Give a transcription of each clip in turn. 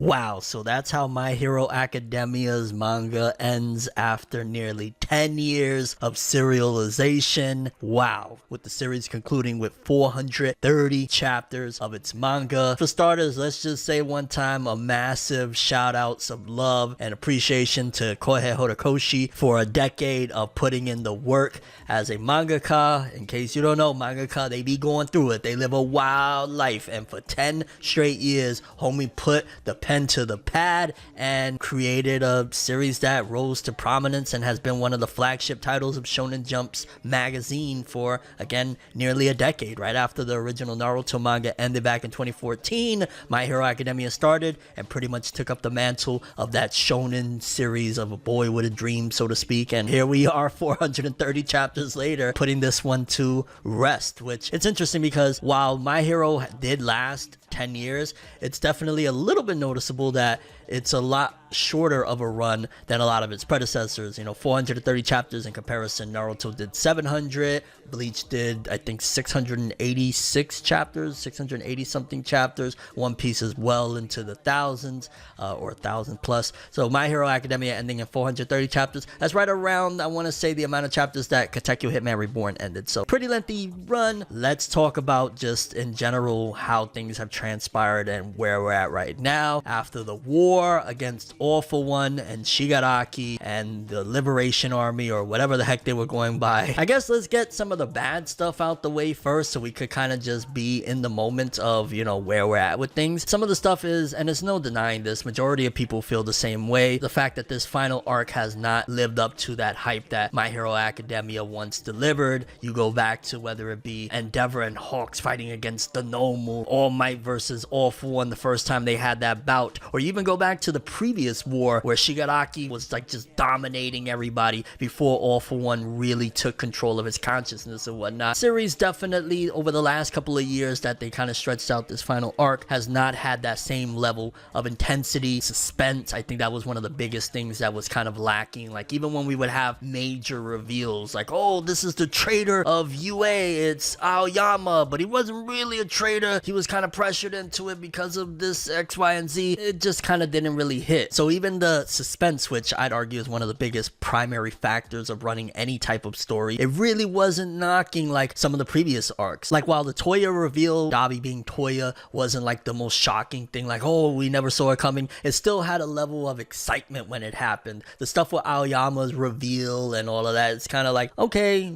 Wow, so that's how My Hero Academia's manga ends after nearly 10 years of serialization. Wow, with the series concluding with 430 chapters of its manga. For starters, let's just say one time a massive shout outs of love and appreciation to Kohei Horikoshi for a decade of putting in the work as a mangaka. In case you don't know, mangaka, they be going through it. They live a wild life, and for 10 straight years, homie put the pen to the pad and created a series that rose to prominence and has been one of the flagship titles of Shonen Jump's magazine for, again, nearly a decade. Right after the original Naruto manga ended back in 2014, My Hero Academia started and pretty much took up the mantle of that shonen series of a boy with a dream, so to speak. And here we are 430 chapters later, putting this one to rest, which it's interesting because while My Hero did last 10 years, it's definitely a little bit noticeable that it's a lot shorter of a run than a lot of its predecessors. 430 chapters in comparison. Naruto did 700, Bleach did, I think, 686 chapters, 680 something chapters. One Piece is well into the thousands, or 1,000 plus. So My Hero Academia ending in 430 chapters. That's right around, I want to say, the amount of chapters that Katekyo Hitman Reborn ended. So pretty lengthy run. Let's talk about just in general how things have transpired and where we're at right now after the war against All for One and Shigaraki and the Liberation Army, or whatever the heck they were going by. I guess let's get some of the bad stuff out the way first so we could kind of just be in the moment of, where we're at with things. Some of the stuff is, and there's no denying this, majority of people feel the same way. The fact that this final arc has not lived up to that hype that My Hero Academia once delivered. You go back to whether it be Endeavor and Hawks fighting against the Nomu, All Might versus All for One the first time they had that bout, or you even go back to the previous war where Shigaraki was like just dominating everybody before All for One really took control of his consciousness and whatnot. Series definitely over the last couple of years that they kind of stretched out this final arc has not had that same level of intensity, suspense. I think that was one of the biggest things that was kind of lacking. Like even when we would have major reveals like, oh, this is the traitor of UA, it's Aoyama, but he wasn't really a traitor, he was kind of pressured into it because of this X, Y, and Z. It just kind of didn't really hit. So even the suspense, which I'd argue is one of the biggest primary factors of running any type of story, it really wasn't knocking like some of the previous arcs. Like while the Toya reveal, Dabi being Toya, wasn't like the most shocking thing, like, oh, we never saw it coming, it still had a level of excitement when it happened. The stuff with Aoyama's reveal and all of that, it's kind of like, okay,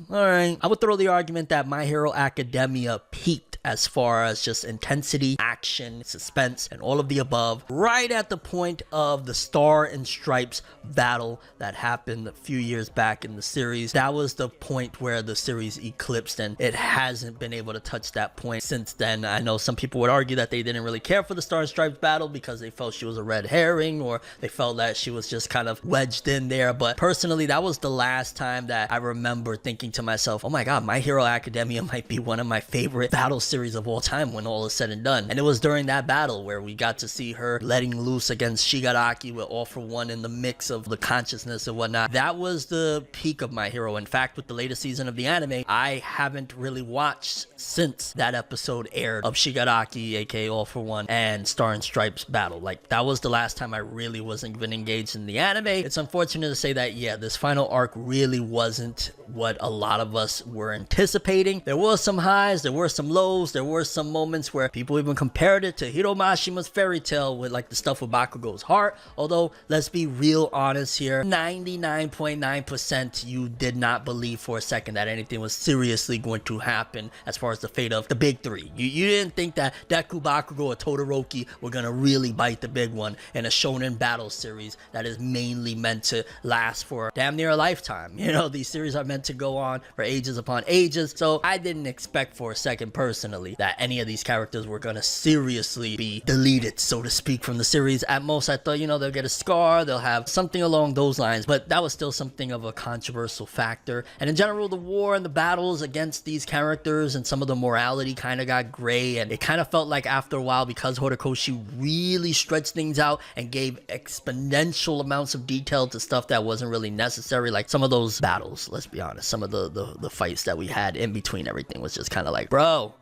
alright. I would throw the argument that My Hero Academia peaked as far as just intensity, action, suspense, and all of the above right at the point of the Star and Stripes battle that happened a few years back in the series. That was the point where the series eclipsed, and it hasn't been able to touch that point since then. I know some people would argue that they didn't really care for the Star and Stripes battle because they felt she was a red herring, or they felt that she was just kind of wedged in there, but personally that was the last time that I remember thinking to myself, oh my god, My Hero Academia might be one of my favorite battle series of all time when all is said and done. And it was during that battle where we got to see her letting loose against Shigaraki with All for One in the mix of the consciousness and whatnot. That was the peak of My Hero. In fact, with the latest season of the anime, I haven't really watched since that episode aired of Shigaraki, aka All for One, and Star and Stripes battle. Like, that was the last time I really wasn't even engaged in the anime. It's unfortunate to say that, yeah, this final arc really wasn't what a lot of us were anticipating. There were some highs, there were some lows, there were some moments where people even compared it to Hiro Mashima's Fairy Tail with like the stuff with Bakugo's heart. Although, let's be real honest here, 99.9% you did not believe for a second that anything was seriously going to happen as far as the fate of the big three. You didn't think that Deku, Bakugo, or Todoroki were gonna really bite the big one in a shonen battle series that is mainly meant to last for damn near a lifetime. These series are meant to go on for ages upon ages, so I didn't expect for a second personally that any of these characters were gonna seriously be deleted, so to speak, from the series. At most I thought, they'll get a scar, they'll have something along those lines, but that was still something of a controversial factor. And in general, the war and the battles against these characters and some of the morality kind of got gray, and it kind of felt like after a while, because Horikoshi really stretched things out and gave exponential amounts of detail to stuff that wasn't really necessary, like some of those battles, let's be honest, some of the fights that we had in between everything was just kind of like, bro,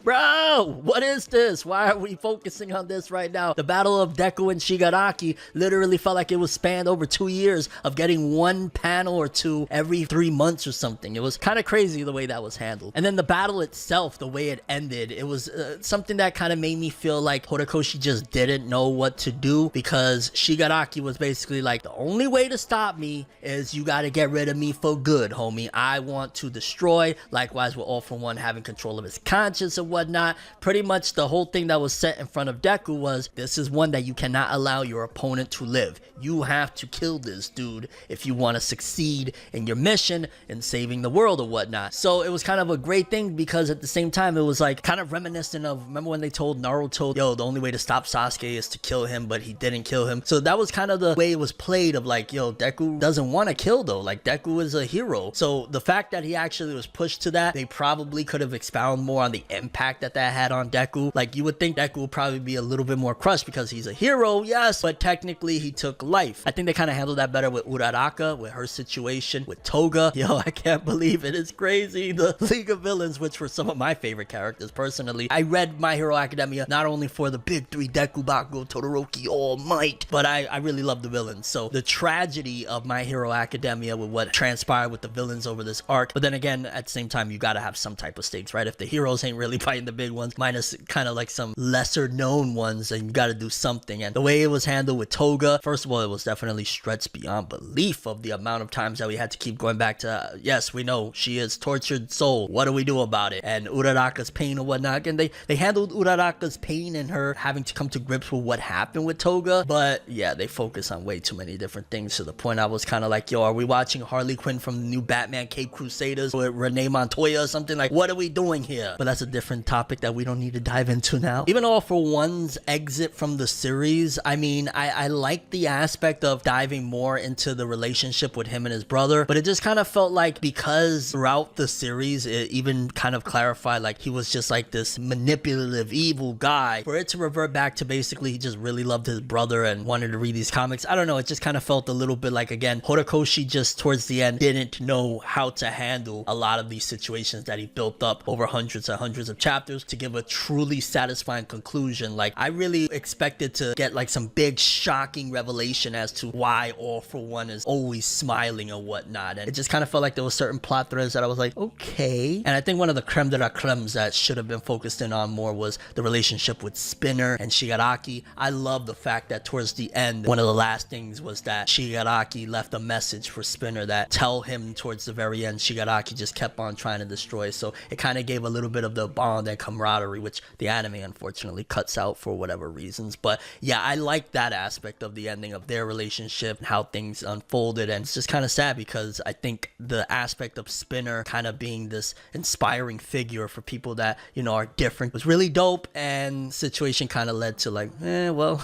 Bro, what is this? Why are we focusing on this right now? The Battle of Deku and Shigaraki literally felt like it was spanned over 2 years of getting one panel or two every 3 months or something. It was kind of crazy the way that was handled. And then the battle itself, the way it ended, it was something that kind of made me feel like Horikoshi just didn't know what to do, because Shigaraki was basically like, the only way to stop me is you got to get rid of me for good, homie. I want to destroy. Likewise with All For One having control of his conscience and whatnot. Pretty much the whole thing that was set in front of Deku was, this is one that you cannot allow your opponent to live. You have to kill this dude if you want to succeed in your mission in saving the world or whatnot. So it was kind of a great thing, because at the same time it was like kind of reminiscent of, remember when they told Naruto, yo, the only way to stop Sasuke is to kill him, but he didn't kill him. So that was kind of the way it was played, of like, yo, Deku doesn't want to kill though. Like, Deku is a hero. So the fact that he actually was pushed to that, they probably could have expounded more on the impact that had on Deku. Like, you would think Deku would probably be a little bit more crushed because he's a hero, yes, but technically he took life. I think they kind of handled that better with Uraraka, with her situation, with Toga. Yo, I can't believe it. It's crazy. The League of Villains, which were some of my favorite characters personally. I read My Hero Academia not only for the big three, Deku, Bakugo, Todoroki, All Might, but I really love the villains. So the tragedy of My Hero Academia with what transpired with the villains over this arc, but then again, at the same time, you gotta have some type of stakes, right? If the heroes ain't really fighting the big ones, minus kind of like some lesser known ones, then you gotta do something. And the way it was handled with Toga, first of all, it was definitely stretched beyond belief of the amount of times that we had to keep going back to, yes, we know she is tortured soul, what do we do about it? And Uraraka's pain and whatnot. And they handled Uraraka's pain and her having to come to grips with what happened with Toga, but yeah, they focus on way too many different things, to the point I was kind of like, yo, are we watching Harley Quinn from the new Batman Cape Crusaders with Renee Montoya or something? Like, what are we doing here? But that's a different topic that we don't need to dive into now. Even All For One's exit from the series, I mean, I like the aspect of diving more into the relationship with him and his brother, but it just kind of felt like, because throughout the series it even kind of clarified like he was just like this manipulative evil guy, for it to revert back to basically he just really loved his brother and wanted to read these comics. I don't know, it just kind of felt a little bit like, again, Horikoshi just towards the end didn't know how to handle a lot of these situations that he built up over hundreds and hundreds of chapters to give a truly satisfying conclusion. Like, I really expected to get like some big shocking revelation as to why All For One is always smiling or whatnot, and it just kind of felt like there was certain plot threads that I was like, okay. And I think one of the creme de la cremes that should have been focused in on more was the relationship with Spinner and Shigaraki. I love the fact that towards the end, one of the last things was that Shigaraki left a message for Spinner that tell him towards the very end Shigaraki just kept on trying to destroy. So it kind of gave a little bit of the bond and camaraderie, which the anime unfortunately cuts out for whatever reasons. But yeah, I like that aspect of the ending of their relationship and how things unfolded. And it's just kind of sad, because I think the aspect of Spinner kind of being this inspiring figure for people that, you know, are different was really dope, and situation kind of led to like, well,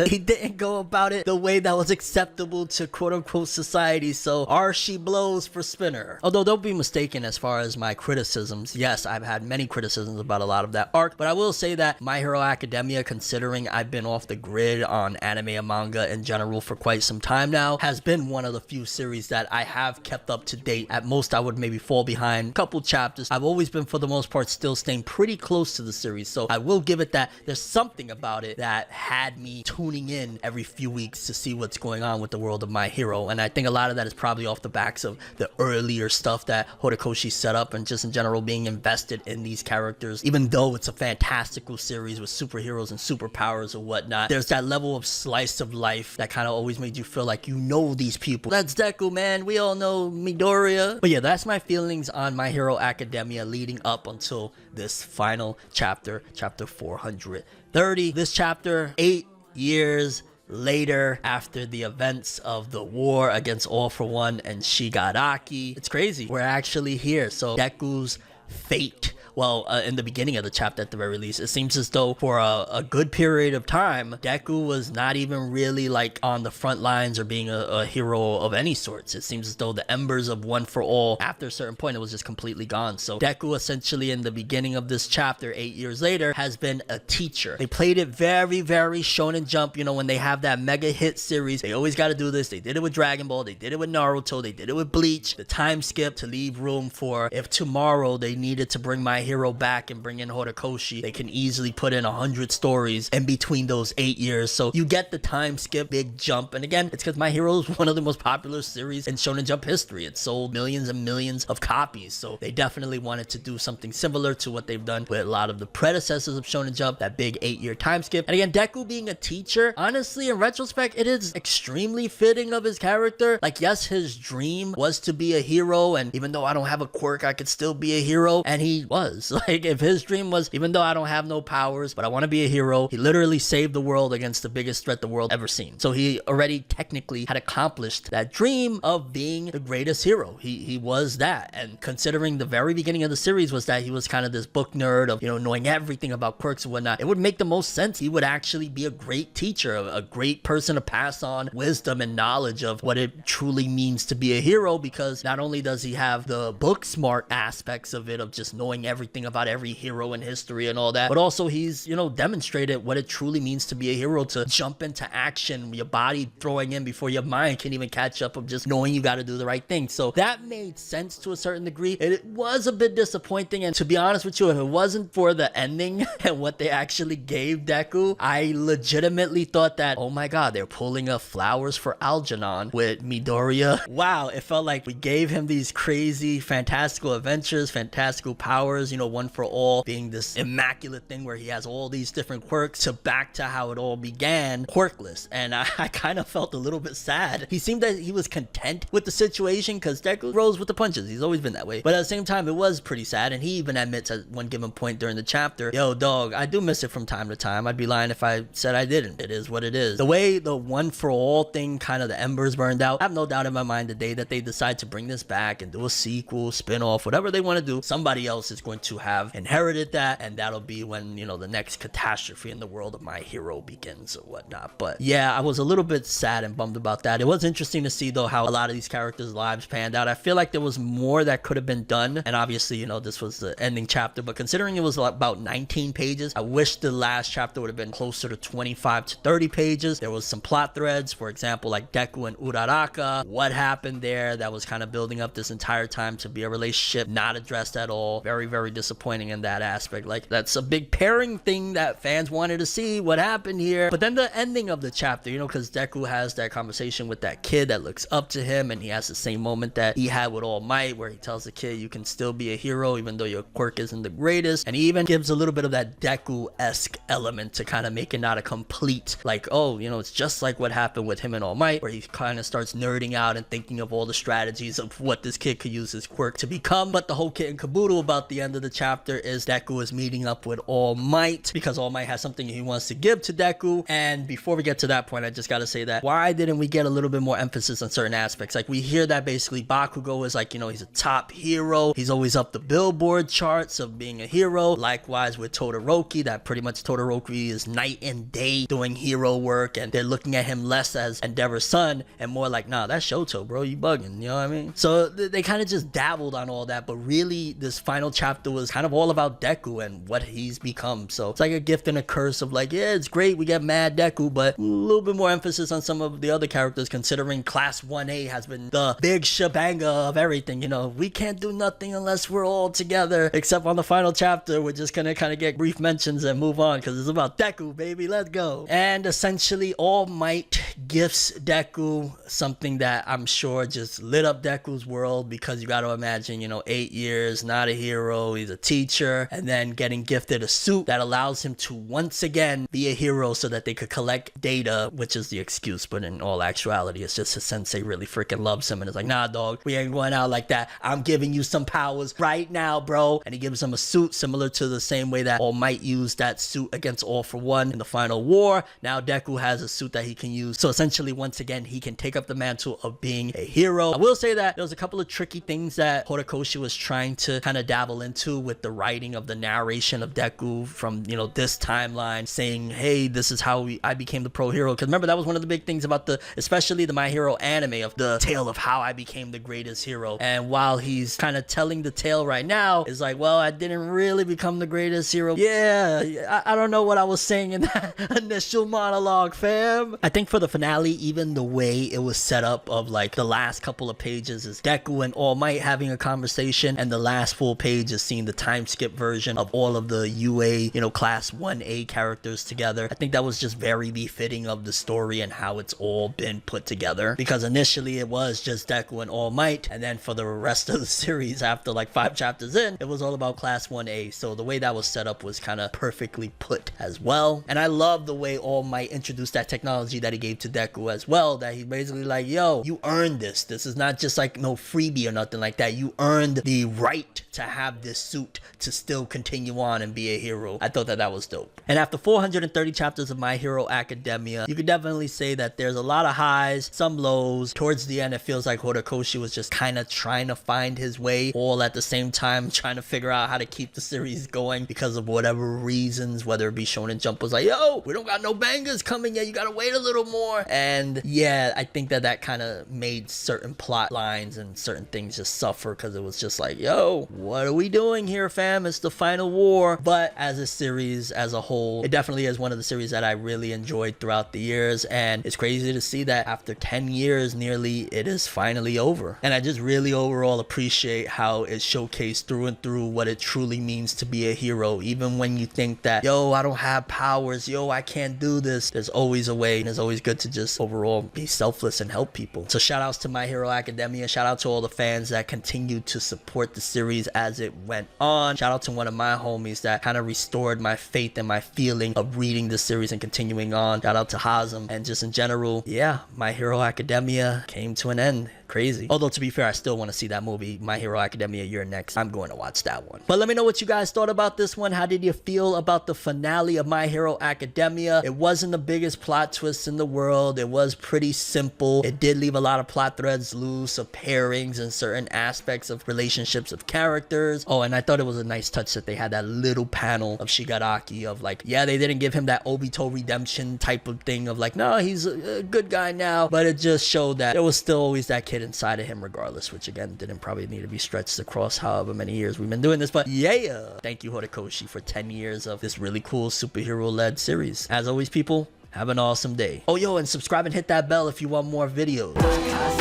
he didn't go about it the way that was acceptable to quote-unquote society. So she blows for Spinner. Although don't be mistaken as far as my criticisms, yes, I've had many criticisms about a lot of that arc, but I will say that My Hero Academia, considering I've been off the grid on anime and manga in general for quite some time now, has been one of the few series that I have kept up to date. At most I would maybe fall behind a couple chapters. I've always been, for the most part, still staying pretty close to the series, so I will give it that. There's something about it that had me tuning in every few weeks to see what's going on with the world of My Hero, and I think a lot of that is probably off the backs of the earlier stuff that Horikoshi set up, and just in general being invested in these characters. Even though it's a fantastical series with superheroes and superpowers or whatnot, there's that level of slice of life that kind of always made you feel like you know these people. That's Deku, man. We all know Midoriya. But yeah, that's my feelings on My Hero Academia leading up until this final chapter, chapter 430. This chapter, 8 years later, after the events of the war against All For One and Shigaraki. It's crazy. We're actually here. So Deku's fate, well, in the beginning of the chapter at the very least, it seems as though for a good period of time, Deku was not even really like on the front lines or being a hero of any sorts. It seems as though the embers of One For All, after a certain point, it was just completely gone. So Deku essentially in the beginning of this chapter, 8 years later, has been a teacher. They played it very, very Shonen Jump. You know, when they have that mega hit series, they always got to do this. They did it with Dragon Ball, they did it with Naruto, they did it with Bleach. The time skip to leave room for if tomorrow they needed to bring My Hero back and bring in Horikoshi, they can easily put in 100 stories in between those 8 years. So you get the time skip, big jump. And again, it's because My Hero is one of the most popular series in Shonen Jump history. It sold millions and millions of copies. So they definitely wanted to do something similar to what they've done with a lot of the predecessors of Shonen Jump, that big 8-year time skip. And again, Deku being a teacher, honestly, in retrospect, it is extremely fitting of his character. Like, yes, his dream was to be a hero, and even though I don't have a quirk, I could still be a hero. And he was. Like, if his dream was, even though I don't have no powers, but I want to be a hero, he literally saved the world against the biggest threat the world ever seen. So he already technically had accomplished that dream of being the greatest hero. He was that. And considering the very beginning of the series was that he was kind of this book nerd of, you know, knowing everything about quirks and whatnot, it would make the most sense. He would actually be a great teacher, a great person to pass on wisdom and knowledge of what it truly means to be a hero, because not only does he have the book smart aspects of it, of just knowing everything about every hero in history and all that, but also he's, you know, demonstrated what it truly means to be a hero, to jump into action, your body throwing in before your mind can even catch up, of just knowing you got to do the right thing. So that made sense to a certain degree. It was a bit disappointing, and to be honest with you, if it wasn't for the ending and what they actually gave Deku, I legitimately thought that, oh my god, they're pulling up Flowers for Algernon with Midoriya. Wow, it felt like we gave him these crazy fantastical adventures, fantastical powers, you know, one for all being this immaculate thing where he has all these different quirks, to back to how it all began, quirkless. And I kind of felt a little bit sad. He seemed that he was content with the situation, because Deku rolls with the punches. He's always been that way. But at the same time, it was pretty sad. And he even admits at one given point during the chapter, yo, dog, I do miss it from time to time. I'd be lying if I said I didn't. It is what it is. The way the one for all thing, kind of the embers burned out, I have no doubt in my mind the day that they decide to bring this back and do a sequel, spin-off, whatever they want to do, somebody else is going to have inherited that, and that'll be when, you know, the next catastrophe in the world of My Hero begins or whatnot. But yeah, I was a little bit sad and bummed about that. It was interesting to see though how a lot of these characters' lives panned out. I feel like there was more that could have been done, and obviously, you know, this was the ending chapter, but considering it was about 19 pages, I wish the last chapter would have been closer to 25 to 30 pages. There was some plot threads, for example, like Deku and Uraraka, what happened there that was kind of building up this entire time to be a relationship, not addressed at all. Very, very disappointing in that aspect. Like, that's a big pairing thing that fans wanted to see, what happened here. But then the ending of the chapter, you know, because Deku has that conversation with that kid that looks up to him, and he has the same moment that he had with All Might, where he tells the kid, you can still be a hero even though your quirk isn't the greatest. And he even gives a little bit of that Deku-esque element to kind of make it not a complete, like, oh, you know, it's just like what happened with him and All Might, where he kind of starts nerding out and thinking of all the strategies of what this kid could use his quirk to become. But the whole kit and caboodle about the end of the chapter is Deku is meeting up with All Might, because All Might has something he wants to give to Deku. And before we get to that point, I just gotta say that, why didn't we get a little bit more emphasis on certain aspects? Like, we hear that basically Bakugo is like, you know, he's a top hero, he's always up the Billboard charts of being a hero. Likewise with Todoroki, that pretty much Todoroki is night and day doing hero work, and they're looking at him less as Endeavor's son and more like, nah, that's Shoto, bro, you bugging, you know what I mean? So they kind of just dabbled on all that, but really this final chapter was kind of all about Deku and what he's become. So it's like a gift and a curse of like, yeah, it's great, we get mad Deku, but a little bit more emphasis on some of the other characters, considering Class 1A has been the big shabanga of everything. You know, we can't do nothing unless we're all together, except on the final chapter we're just gonna kind of get brief mentions and move on, because it's about Deku, baby, let's go. And essentially All Might gifts Deku something that I'm sure just lit up Deku's world, because you got to imagine, you know, 8 years, not a hero, he's a teacher, and then getting gifted a suit that allows him to once again be a hero so that they could collect data, which is the excuse, but in all actuality it's just his sensei really freaking loves him and is like, nah dog, we ain't going out like that, I'm giving you some powers right now, bro. And he gives him a suit similar to the same way that All Might used that suit against All for One in the final war. Now Deku has a suit that he can use, so essentially once again he can take up the mantle of being a hero. I will say that there was a couple of tricky things that Horikoshi was trying to kind of dabble into with the writing of the narration of Deku from, you know, this timeline, saying, hey, this is how I became the pro hero. Because remember, that was one of the big things about especially the My Hero anime, of the tale of how I became the greatest hero. And while he's kind of telling the tale right now, it's like, well, I didn't really become the greatest hero. Yeah, I don't know what I was saying in that initial monologue, fam. I think for the finale, even the way it was set up of like the last couple of pages is Deku and All Might having a conversation, and the last full page is seeing seeing the time skip version of all of the UA, you know, class 1A characters together. I think that was just very befitting of the story and how it's all been put together, because initially it was just Deku and All Might, and then for the rest of the series, after like 5 chapters in, it was all about class 1A. So the way that was set up was kind of perfectly put as well. And I love the way All Might introduced that technology that he gave to Deku as well, that he basically like, yo, you earned this. This is not just like no freebie or nothing like that. You earned the right to have this suit to still continue on and be a hero. I thought that that was dope. And after 430 chapters of My Hero Academia, you could definitely say that there's a lot of highs, some lows. Towards the end, it feels like Horikoshi was just kind of trying to find his way, all at the same time trying to figure out how to keep the series going because of whatever reasons, whether it be Shonen Jump was like, yo, we don't got no bangers coming yet, you gotta wait a little more. And yeah, I think that that kind of made certain plot lines and certain things just suffer, because it was just like, yo, what are we doing here, fam? It's the final war. But as a series as a whole, it definitely is one of the series that I really enjoyed throughout the years, and it's crazy to see that after 10 years nearly, it is finally over. And I just really overall appreciate how it showcased through and through what it truly means to be a hero. Even when you think that, yo, I don't have powers, yo, I can't do this, there's always a way, and it's always good to just overall be selfless and help people. So shout outs to My Hero Academia, shout out to all the fans that continued to support the series as it went on. Shout out to one of my homies that kind of restored my faith and my feeling of reading the series and continuing on. Shout out to Hazem. And just in general, yeah, My Hero Academia came to an end. Crazy. Although to be fair, I still want to see that movie, My Hero Academia You're Next. I'm going to watch that one. But let me know what you guys thought about this one. How did you feel about the finale of My Hero Academia? It wasn't the biggest plot twist in the world. It was pretty simple. It did leave a lot of plot threads loose, of pairings and certain aspects of relationships of characters. Oh, and I thought it was a nice touch that they had that little panel of Shigaraki of like, yeah, they didn't give him that Obito redemption type of thing of like, no, he's a good guy now, but it just showed that there was still always that kid inside of him regardless, which again didn't probably need to be stretched across however many years we've been doing this. But yeah, thank you Horikoshi for 10 years of this really cool superhero led series. As always, people, have an awesome day. Oh yo, and subscribe and hit that bell if you want more videos. Yeah.